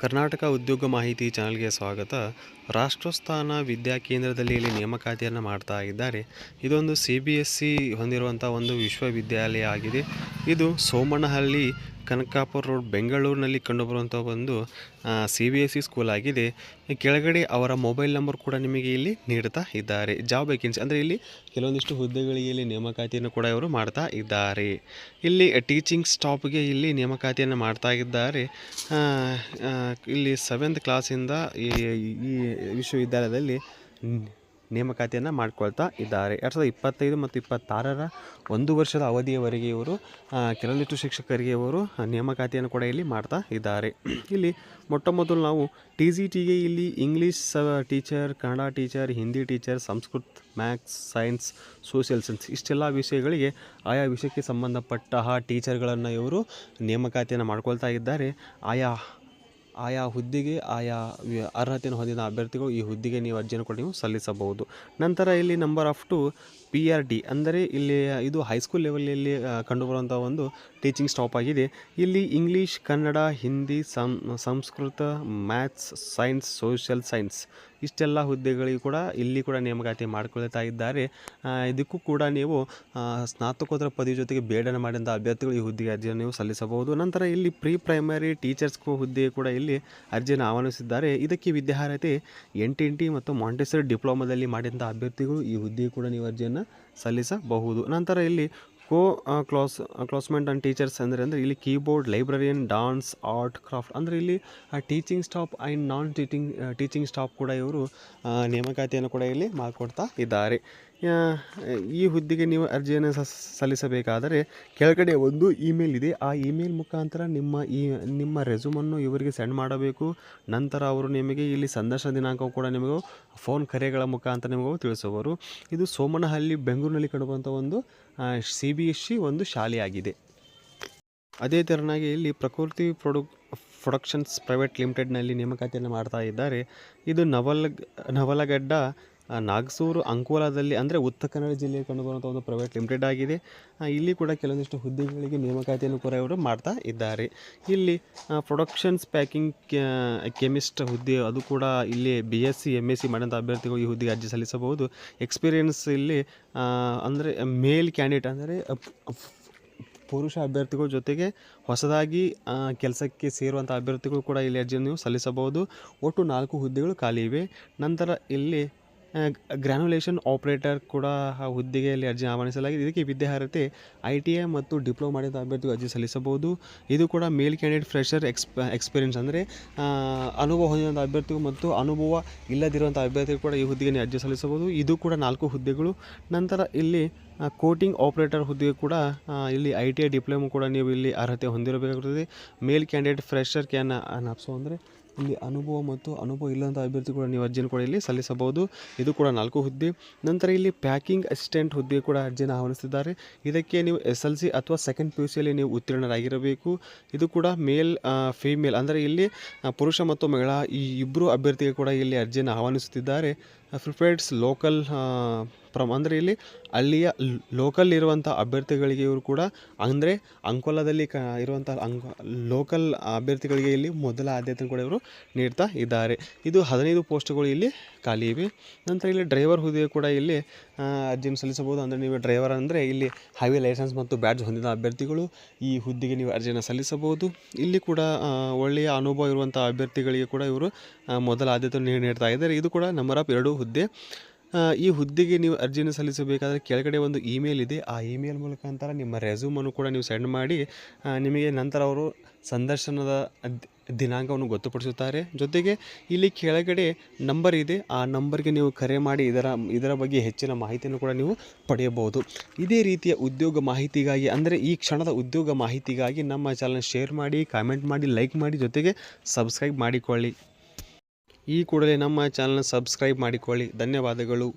ಕರ್ನಾಟಕ ಉದ್ಯೋಗ ಮಾಹಿತಿ ಚಾನಲ್ಗೆ ಸ್ವಾಗತ. ರಾಷ್ಟ್ರಸ್ಥಾನ ವಿದ್ಯಾಕೇಂದ್ರದಲ್ಲಿ ಇಲ್ಲಿ ನೇಮಕಾತಿಯನ್ನು ಮಾಡ್ತಾ ಇದ್ದಾರೆ. ಇದೊಂದು CBSE ಹೊಂದಿರುವಂಥ ಒಂದು ವಿಶ್ವವಿದ್ಯಾಲಯ ಆಗಿದೆ. ಇದು ಸೋಮನಹಳ್ಳಿ ಕನಕಾಪುರ ರೋಡ್ ಬೆಂಗಳೂರಿನಲ್ಲಿ ಕಂಡುಬರುವಂಥ ಒಂದು CBSE ಸ್ಕೂಲ್ ಆಗಿದೆ. ಕೆಳಗಡೆ ಅವರ ಮೊಬೈಲ್ ನಂಬರ್ ಕೂಡ ನಿಮಗೆ ಇಲ್ಲಿ ನೀಡ್ತಾ ಇದ್ದಾರೆ. ಜಾಬ್ ವೇಕೆನ್ಸಿ ಅಂದರೆ ಇಲ್ಲಿ ಕೆಲವೊಂದಿಷ್ಟು ಹುದ್ದೆಗಳಿಗೆ ಇಲ್ಲಿ ನೇಮಕಾತಿಯನ್ನು ಕೂಡ ಇವರು ಮಾಡ್ತಾ ಇದ್ದಾರೆ. ಇಲ್ಲಿ ಟೀಚಿಂಗ್ ಸ್ಟಾಫ್ಗೆ ಇಲ್ಲಿ ನೇಮಕಾತಿಯನ್ನು ಮಾಡ್ತಾ ಇದ್ದಾರೆ. ಇಲ್ಲಿ 7th ಕ್ಲಾಸಿಂದ ಈ ವಿಶ್ವವಿದ್ಯಾಲಯದಲ್ಲಿ ನೇಮಕಾತಿಯನ್ನು ಮಾಡ್ಕೊಳ್ತಾ ಇದ್ದಾರೆ. 2025 ಮತ್ತು 26ರ 1 ವರ್ಷದ ಅವಧಿಯವರೆಗೆ ಇವರು ಕೆಲವೊಂದಿಷ್ಟು ಶಿಕ್ಷಕರಿಗೆ ಇವರು ನೇಮಕಾತಿಯನ್ನು ಕೂಡ ಇಲ್ಲಿ ಮಾಡ್ತಾ ಇದ್ದಾರೆ. ಇಲ್ಲಿ ಮೊಟ್ಟಮೊದಲು ನಾವು TGTಗೆ ಇಲ್ಲಿ English teacher, Kannada teacher, Hindi teacher, Sanskrit, maths, science, social science ಇಷ್ಟೆಲ್ಲ ವಿಷಯಗಳಿಗೆ ಆಯಾ ವಿಷಯಕ್ಕೆ ಸಂಬಂಧಪಟ್ಟ ಟೀಚರ್ಗಳನ್ನು ಇವರು ನೇಮಕಾತಿಯನ್ನು ಮಾಡ್ಕೊಳ್ತಾ ಇದ್ದಾರೆ. ಆಯಾ ಹುದ್ದೆಗೆ ಅರ್ಹತೆಯನ್ನು ಹೊಂದಿದ ಅಭ್ಯರ್ಥಿಗಳು ಈ ಹುದ್ದೆಗೆ ನೀವು ಅರ್ಜಿಯನ್ನು ಕೂಡ ನೀವು ಸಲ್ಲಿಸಬಹುದು. ನಂತರ ಇಲ್ಲಿ ನಂಬರ್ ಆಫ್ 2 PRD ಅಂದರೆ ಇಲ್ಲಿ ಇದು ಹೈಸ್ಕೂಲ್ ಲೆವೆಲಲ್ಲಿ ಕಂಡುಬರುವಂಥ ಒಂದು ಟೀಚಿಂಗ್ ಸ್ಟಾಫ್ ಆಗಿದೆ. ಇಲ್ಲಿ English, Kannada, Hindi, Sanskrit, maths, science, social science ಇಷ್ಟೆಲ್ಲ ಹುದ್ದೆಗಳಿಗೆ ಕೂಡ ಇಲ್ಲಿ ಕೂಡ ನೇಮಕಾತಿ ಮಾಡಿಕೊಳ್ತಾ ಇದ್ದಾರೆ. ಇದಕ್ಕೂ ಕೂಡ ನೀವು ಸ್ನಾತಕೋತ್ತರ ಪದವಿ ಜೊತೆಗೆ ಬೇಡನ್ನು ಮಾಡಿದಂಥ ಅಭ್ಯರ್ಥಿಗಳು ಈ ಹುದ್ದೆಗೆ ಅರ್ಜಿಯನ್ನು ನೀವು ಸಲ್ಲಿಸಬಹುದು. ನಂತರ ಇಲ್ಲಿ ಪ್ರೀ ಪ್ರೈಮರಿ ಟೀಚರ್ಸ್ ಹುದ್ದೆ ಕೂಡ ಇಲ್ಲಿ ಅರ್ಜಿಯನ್ನು ಆಹ್ವಾನಿಸಿದ್ದಾರೆ. ಇದಕ್ಕೆ ವಿದ್ಯಾರ್ಹತೆ NTNT ಮತ್ತು ಮಾಂಟೆಸರಿ ಡಿಪ್ಲೊಮಾದಲ್ಲಿ ಮಾಡಿದಂಥ ಅಭ್ಯರ್ಥಿಗಳು ಈ ಹುದ್ದೆಗೆ ಕೂಡ ನೀವು ಅರ್ಜಿಯನ್ನು ಸಲ್ಲಿಸಬಹುದು. ನಂತರ ಇಲ್ಲಿ ಕ್ಲಾಸ್ಮೇಟ್ ಆ್ಯಂಡ್ ಟೀಚರ್ಸ್ ಅಂದರೆ ಇಲ್ಲಿ keyboard, librarian, dance, art, craft ಅಂದರೆ ಇಲ್ಲಿ teaching staff and non teaching staff ಕೂಡ ಇವರು ನೇಮಕಾತಿಯನ್ನು ಕೂಡ ಇಲ್ಲಿ ಮಾಡಿಕೊಡ್ತಾ ಇದ್ದಾರೆ. ಈ ಹುದ್ದೆಗೆ ನೀವು ಅರ್ಜಿಯನ್ನು ಸಲ್ಲಿಸಬೇಕಾದರೆ ಕೆಳಗಡೆ ಒಂದು ಇಮೇಲ್ ಇದೆ. ಆ ಇಮೇಲ್ ಮುಖಾಂತರ ನಿಮ್ಮ ರೆಸ್ಯೂಮನ್ನು ಇವರಿಗೆ ಸೆಂಡ್ ಮಾಡಬೇಕು. ನಂತರ ಅವರು ನಿಮಗೆ ಇಲ್ಲಿ ಸಂದರ್ಶನ ದಿನಾಂಕ ಕೂಡ ನಿಮಗೆ ಫೋನ್ ಕರೆಗಳ ಮುಖಾಂತರ ನಿಮಗೆ ತಿಳಿಸುವರು. ಇದು ಸೋಮನಹಳ್ಳಿ ಬೆಂಗಳೂರಿನಲ್ಲಿ ಕಂಡುಬರುವಂಥ ಒಂದು CBSE ಒಂದು ಶಾಲೆಯಾಗಿದೆ. ಅದೇ ತೆರನಾಗಿ ಇಲ್ಲಿ ಪ್ರಕೃತಿ ಪ್ರೊಡಕ್ಷನ್ಸ್ ಪ್ರೈವೇಟ್ ಲಿಮಿಟೆಡ್ನಲ್ಲಿ ನೇಮಕಾತಿಯನ್ನು ಮಾಡ್ತಾ ಇದ್ದಾರೆ. ಇದು ನವಲಗಡ್ಡ, ನಾಗಸೂರು, ಅಂಕೋಲಾದಲ್ಲಿ ಅಂದರೆ ಉತ್ತರ ಕನ್ನಡ ಜಿಲ್ಲೆಯಲ್ಲಿ ಕಂಡುಬರುವಂಥ ಒಂದು ಪ್ರೈವೇಟ್ ಲಿಮಿಟೆಡ್ ಆಗಿದೆ. ಇಲ್ಲಿ ಕೂಡ ಕೆಲವೊಂದಿಷ್ಟು ಹುದ್ದೆಗಳಿಗೆ ನೇಮಕಾತಿಯನ್ನು ಕೂಡ ಇವರು ಮಾಡ್ತಾ ಇದ್ದಾರೆ. ಇಲ್ಲಿ ಪ್ರೊಡಕ್ಷನ್ಸ್ ಪ್ಯಾಕಿಂಗ್ ಕೆಮಿಸ್ಟ್ ಹುದ್ದೆ ಅದು ಕೂಡ ಇಲ್ಲಿ BSc MSc ಮಾಡಿದಂಥ ಅಭ್ಯರ್ಥಿಗಳು ಈ ಹುದ್ದೆಗೆ ಅರ್ಜಿ ಸಲ್ಲಿಸಬಹುದು. ಎಕ್ಸ್ಪೀರಿಯನ್ಸ್ ಇಲ್ಲಿ ಅಂದರೆ ಮೇಲ್ ಕ್ಯಾಂಡಿಡೇಟ್ ಅಂದರೆ ಪುರುಷ ಅಭ್ಯರ್ಥಿಗಳ ಜೊತೆಗೆ ಹೊಸದಾಗಿ ಕೆಲಸಕ್ಕೆ ಸೇರುವಂಥ ಅಭ್ಯರ್ಥಿಗಳು ಕೂಡ ಇಲ್ಲಿ ಅರ್ಜಿಯನ್ನು ನೀವು ಸಲ್ಲಿಸಬಹುದು. ಒಟ್ಟು 4 ಹುದ್ದೆಗಳು ಖಾಲಿ ಇವೆ. ನಂತರ ಇಲ್ಲಿ ಗ್ರ್ಯಾನುಲೇಷನ್ ಆಪರೇಟರ್ ಕೂಡ ಹುದ್ದೆಗೆ ಇಲ್ಲಿ ಅರ್ಜಿ ಆಹ್ವಾನಿಸಲಾಗಿದೆ. ಇದಕ್ಕೆ ವಿದ್ಯಾರ್ಹತೆ ITI ಮತ್ತು ಡಿಪ್ಲೊಮಾ ಮಾಡಿದ ಅಭ್ಯರ್ಥಿಗಳು ಅರ್ಜಿ ಸಲ್ಲಿಸಬಹುದು. ಇದು ಕೂಡ ಮೇಲ್ ಕ್ಯಾಂಡಿಡೇಟ್ ಫ್ರೆಷರ್ ಎಕ್ಸ್ಪೀರಿಯನ್ಸ್ ಅಂದರೆ ಅನುಭವ ಹೊಂದಿದಂಥ ಅಭ್ಯರ್ಥಿಗಳು ಮತ್ತು ಅನುಭವ ಇಲ್ಲದಿರುವಂಥ ಅಭ್ಯರ್ಥಿಗಳು ಕೂಡ ಈ ಹುದ್ದೆಗೆ ಅರ್ಜಿ ಸಲ್ಲಿಸಬಹುದು. ಇದು ಕೂಡ 4 ಹುದ್ದೆಗಳು. ನಂತರ ಇಲ್ಲಿ ಕೋಟಿಂಗ್ ಆಪರೇಟರ್ ಹುದ್ದೆಗೆ ಕೂಡ ಇಲ್ಲಿ ITI ಡಿಪ್ಲೊಮಾ ಕೂಡ ನೀವು ಇಲ್ಲಿ ಅರ್ಹತೆ ಹೊಂದಿರಬೇಕಾಗುತ್ತದೆ. ಮೇಲ್ ಕ್ಯಾಂಡಿಡೇಟ್ ಫ್ರೆಷರ್ ಕ್ಯಾನ್ ಅಪ್ಸೋ ಅಂದರೆ ಇಲ್ಲಿ ಅನುಭವ ಇಲ್ಲಂಥ ಅಭ್ಯರ್ಥಿ ಕೂಡ ನೀವು ಅರ್ಜಿಯನ್ನು ಕೂಡ ಇಲ್ಲಿ ಸಲ್ಲಿಸಬಹುದು. ಇದು ಕೂಡ 4 ಹುದ್ದೆ. ನಂತರ ಇಲ್ಲಿ ಪ್ಯಾಕಿಂಗ್ ಅಸಿಸ್ಟೆಂಟ್ ಹುದ್ದೆ ಕೂಡ ಅರ್ಜಿಯನ್ನು ಆಹ್ವಾನಿಸಿದ್ದಾರೆ. ಇದಕ್ಕೆ ನೀವು SLC ಅಥವಾ 2nd PUCಯಲ್ಲಿ ನೀವು ಉತ್ತೀರ್ಣರಾಗಿರಬೇಕು. ಇದು ಕೂಡ ಮೇಲ್ ಫೀಮೇಲ್ ಅಂದರೆ ಇಲ್ಲಿ ಪುರುಷ ಮತ್ತು ಮಹಿಳಾ ಈ ಇಬ್ಬರು ಅಭ್ಯರ್ಥಿಗೆ ಕೂಡ ಇಲ್ಲಿ ಅರ್ಜಿಯನ್ನು ಆಹ್ವಾನಿಸುತ್ತಿದ್ದಾರೆ. ಪ್ರಿಫರ್ಡ್ಸ್ ಲೋಕಲ್ ಅಂದರೆ ಇಲ್ಲಿ ಅಲ್ಲಿಯ ಲೋಕಲ್ ಇರುವಂಥ ಅಭ್ಯರ್ಥಿಗಳಿಗೆ ಇವರು ಕೂಡ ಅಂದರೆ ಅಂಕೋಲಾದಲ್ಲಿ ಇರುವಂಥ ಲೋಕಲ್ ಅಭ್ಯರ್ಥಿಗಳಿಗೆ ಇಲ್ಲಿ ಮೊದಲ ಆದ್ಯತೆ ಕೂಡ ಇವರು ನೀಡ್ತಾ ಇದ್ದಾರೆ. ಇದು 15 ಪೋಸ್ಟ್ಗಳು ಇಲ್ಲಿ ಖಾಲಿ ಇವೆ. ನಂತರ ಇಲ್ಲಿ ಡ್ರೈವರ್ ಹುದ್ದೆ ಕೂಡ ಇಲ್ಲಿ ಅರ್ಜಿಯನ್ನು ಸಲ್ಲಿಸಬಹುದು. ಅಂದರೆ ನೀವು ಡ್ರೈವರ್ ಅಂದರೆ ಇಲ್ಲಿ ಹೈವೇ ಲೈಸೆನ್ಸ್ ಮತ್ತು ಬ್ಯಾಡ್ಜ್ ಹೊಂದಿದ ಅಭ್ಯರ್ಥಿಗಳು ಈ ಹುದ್ದೆಗೆ ನೀವು ಅರ್ಜಿಯನ್ನು ಸಲ್ಲಿಸಬಹುದು. ಇಲ್ಲಿ ಕೂಡ ಒಳ್ಳೆಯ ಅನುಭವ ಇರುವಂಥ ಅಭ್ಯರ್ಥಿಗಳಿಗೆ ಕೂಡ ಇವರು ಮೊದಲ ಆದ್ಯತೆಯನ್ನು ನೀಡ್ತಾ ಇದ್ದಾರೆ. ಇದು ಕೂಡ ನಂಬರ್ ಆಫ್ 2 ಹುದ್ದೆ. ಈ ಹುದ್ದೆಗೆ ನೀವು ಅರ್ಜಿಯನ್ನು ಸಲ್ಲಿಸಬೇಕಾದರೆ ಕೆಳಗಡೆ ಒಂದು ಇಮೇಲ್ ಇದೆ. ಆ ಇಮೇಲ್ ಮುಖಾಂತರ ನಿಮ್ಮ ರೆಸ್ಯೂಮನ್ನು ಕೂಡ ನೀವು ಸೆಂಡ್ ಮಾಡಿ ನಿಮಗೆ ನಂತರ ಅವರು ಸಂದರ್ಶನದ ದಿನಾಂಕವನ್ನು ಗೊತ್ತುಪಡಿಸುತ್ತಾರೆ. ಜೊತೆಗೆ ಇಲ್ಲಿ ಕೆಳಗಡೆ ನಂಬರ್ ಇದೆ. ಆ ನಂಬರ್ಗೆ ನೀವು ಕರೆ ಮಾಡಿ ಇದರ ಬಗ್ಗೆ ಹೆಚ್ಚಿನ ಮಾಹಿತಿಯನ್ನು ಕೂಡ ನೀವು ಪಡೆಯಬಹುದು. ಇದೇ ರೀತಿಯ ಉದ್ಯೋಗ ಮಾಹಿತಿಗಾಗಿ ಅಂದರೆ ಈ ಕ್ಷಣದ ಉದ್ಯೋಗ ಮಾಹಿತಿಗಾಗಿ ನಮ್ಮ ಚಾನಲ್ ಶೇರ್ ಮಾಡಿ, ಕಾಮೆಂಟ್ ಮಾಡಿ, ಲೈಕ್ ಮಾಡಿ, ಜೊತೆಗೆ ಸಬ್ಸ್ಕ್ರೈಬ್ ಮಾಡಿಕೊಳ್ಳಿ. ಈ ಕೂಡಲೇ ನಮ್ಮ ಚಾನಲ್ ಸಬ್ಸ್ಕ್ರೈಬ್ ಮಾಡಿಕೊಳ್ಳಿ. ಧನ್ಯವಾದಗಳು.